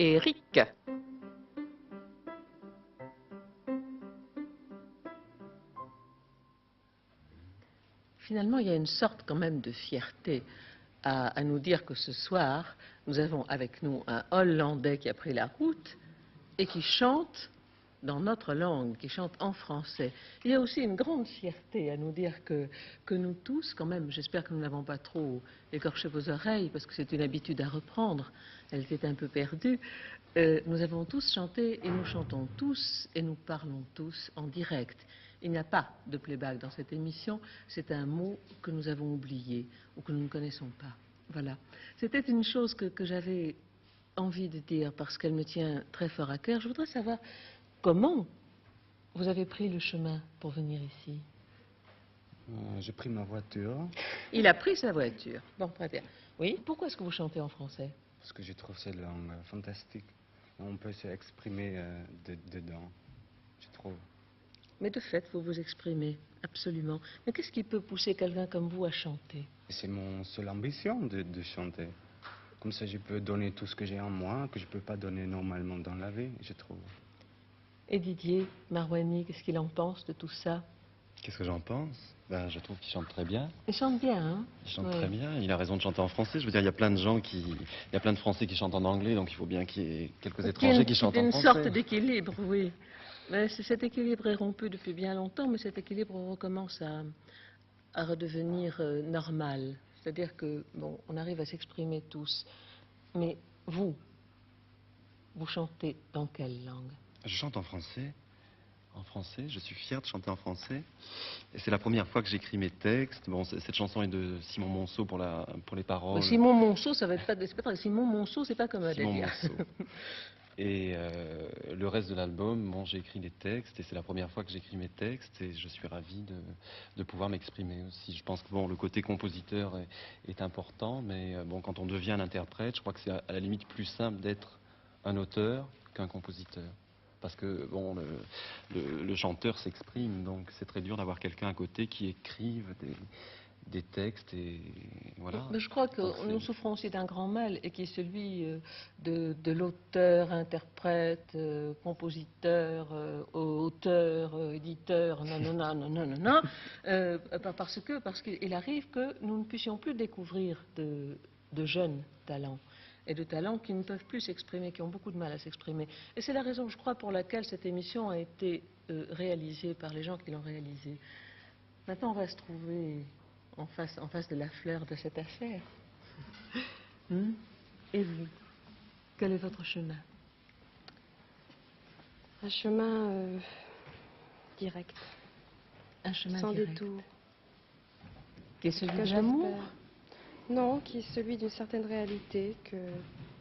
Eric. Finalement, il y a une sorte quand même de fierté à nous dire que ce soir, nous avons avec nous un Hollandais qui a pris la route et qui chante dans notre langue, qui chante en français. Il y a aussi une grande fierté à nous dire que nous tous, quand même, j'espère que nous n'avons pas trop écorché vos oreilles, parce que c'est une habitude à reprendre, elle était un peu perdue, nous avons tous chanté et nous chantons tous et nous parlons tous en direct. Il n'y a pas de playback dans cette émission, c'est un mot que nous avons oublié ou que nous ne connaissons pas. Voilà. C'était une chose que j'avais envie de dire parce qu'elle me tient très fort à cœur. Je voudrais savoir comment vous avez pris le chemin pour venir ici. J'ai pris ma voiture. Il a pris sa voiture. Bon, très bien. Oui, pourquoi est-ce que vous chantez en français? Parce que je trouve cette langue fantastique. On peut s'exprimer dedans, je trouve. Mais de fait, vous vous exprimez, absolument. Mais qu'est-ce qui peut pousser quelqu'un comme vous à chanter? C'est mon seule ambition de chanter. Comme ça, je peux donner tout ce que j'ai en moi, que je ne peux pas donner normalement dans la vie, je trouve. Et Didier Marouani, qu'est-ce qu'il en pense de tout ça? Qu'est-ce que j'en pense? Ben, je trouve qu'il chante très bien. Il chante bien, hein? Il chante Ouais. très bien. Il a raison de chanter en français. Je veux dire, il y a plein de gens il y a plein de Français qui chantent en anglais, donc il faut bien qu'il y ait quelques étrangers qui chantent en une français. sorte d'équilibre, oui. Mais cet équilibre est rompu depuis bien longtemps, mais cet équilibre recommence à redevenir normal. C'est-à-dire que, bon, on arrive à s'exprimer tous. Mais vous chantez dans quelle langue? Je chante en français. En français, je suis fier de chanter en français. Et c'est la première fois que j'écris mes textes. Bon, cette chanson est de Simon Monceau pour les paroles. Mais Simon Monceau, ça va être pas, c'est pas très- Simon Monceau, c'est pas comme Simon Adèle. Monceau. Et le reste de l'album, bon, j'ai écrit les textes et c'est la première fois que j'écris mes textes et je suis ravi de pouvoir m'exprimer aussi. Je pense que bon, le côté compositeur est important, mais bon, quand on devient un interprète, je crois que c'est à la limite plus simple d'être un auteur qu'un compositeur. Parce que bon, le chanteur s'exprime, donc c'est très dur d'avoir quelqu'un à côté qui écrive des textes et voilà. Mais je crois que nous souffrons aussi d'un grand mal et qui est celui de l'auteur, interprète, compositeur, auteur, éditeur, non, parce qu'il arrive que nous ne puissions plus découvrir de jeunes talents et de talents qui ne peuvent plus s'exprimer, qui ont beaucoup de mal à s'exprimer. Et c'est la raison, je crois, pour laquelle cette émission a été réalisée par les gens qui l'ont réalisée. Maintenant, on va se trouver en face de la fleur de cette affaire. Et vous, quel est votre chemin? Un chemin direct, Un chemin sans direct. détour. Qui est celui Que de l'amour? j'espère. Non, qui est celui d'une certaine réalité que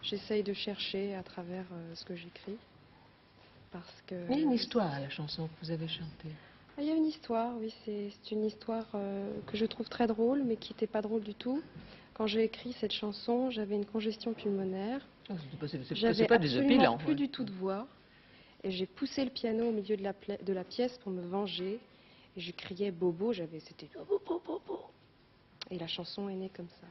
j'essaye de chercher à travers ce que j'écris. Parce que... Il y a une histoire à la chanson que vous avez chantée. Il y a une histoire, oui, c'est une histoire que je trouve très drôle, mais qui n'était pas drôle du tout. Quand j'ai écrit cette chanson, j'avais une congestion pulmonaire. C'est pas des épilants. Plus du tout de voix. Et j'ai poussé le piano au milieu de la pièce pour me venger. Et je criais Bobo, c'était Bobo, Bobo. Et la chanson est née comme ça.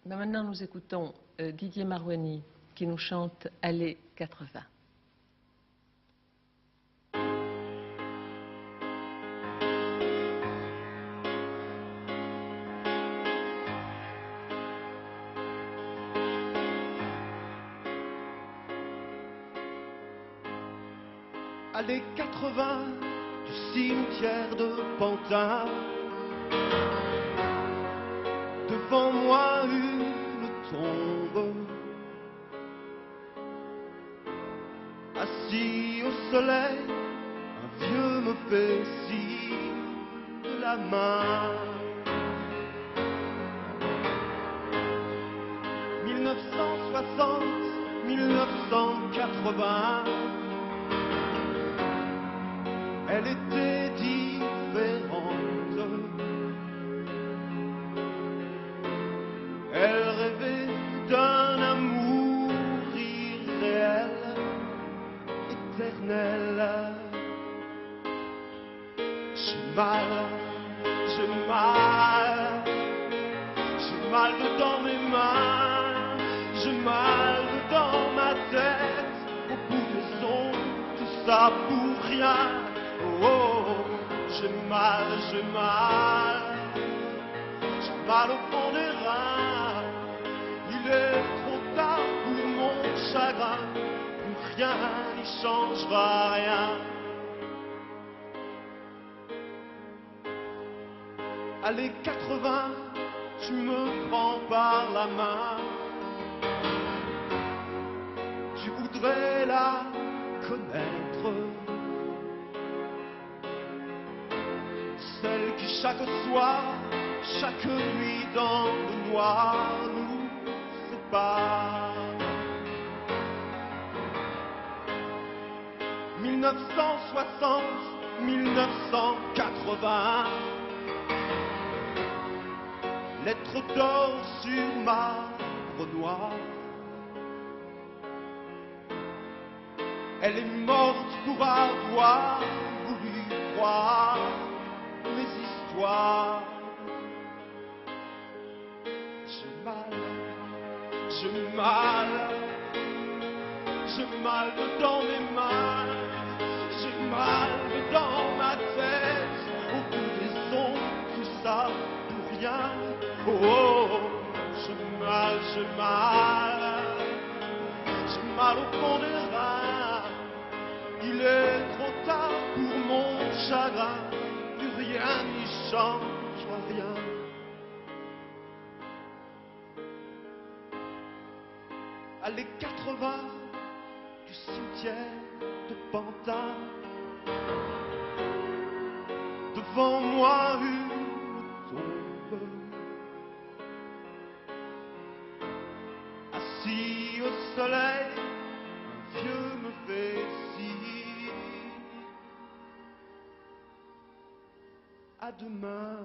Ben maintenant, nous écoutons Didier Marouani qui nous chante Allez 80. Allez 80 du cimetière de Pantin. Devant moi une tombe. Assis au soleil, un vieux me fait signe de la main. 1960, 1980. Elle était différente. Elle rêvait d'un amour irréel, éternel. J'ai mal dans mes mains, j'ai mal dans ma tête. ça pour rien. Oh, oh, j'ai mal, j'ai mal. J'ai mal au fond des reins. Il est trop tard pour mon chagrin. Plus rien n'y changera rien. Allez 80, tu me prends par la main. Tu voudrais la connaître, celle qui chaque soir, chaque nuit dans le noir nous sépare. 1960, 1980, lettre d'or sur marbre noir. Elle est morte pour avoir voulu croire mes histoires. J'ai mal, j'ai mal, j'ai mal dans mes mains, j'ai mal dans ma tête, au bout des ongles, tout ça pour rien. Oh, oh, j'ai mal, j'ai mal, j'ai mal au fond des reins. Il est trop tard pour mon chagrin, plus rien n'y change, rien. Allez 80 du cimetière de Pantin, devant moi une tombe. Assis au soleil, un vieux me fait signe. À demain.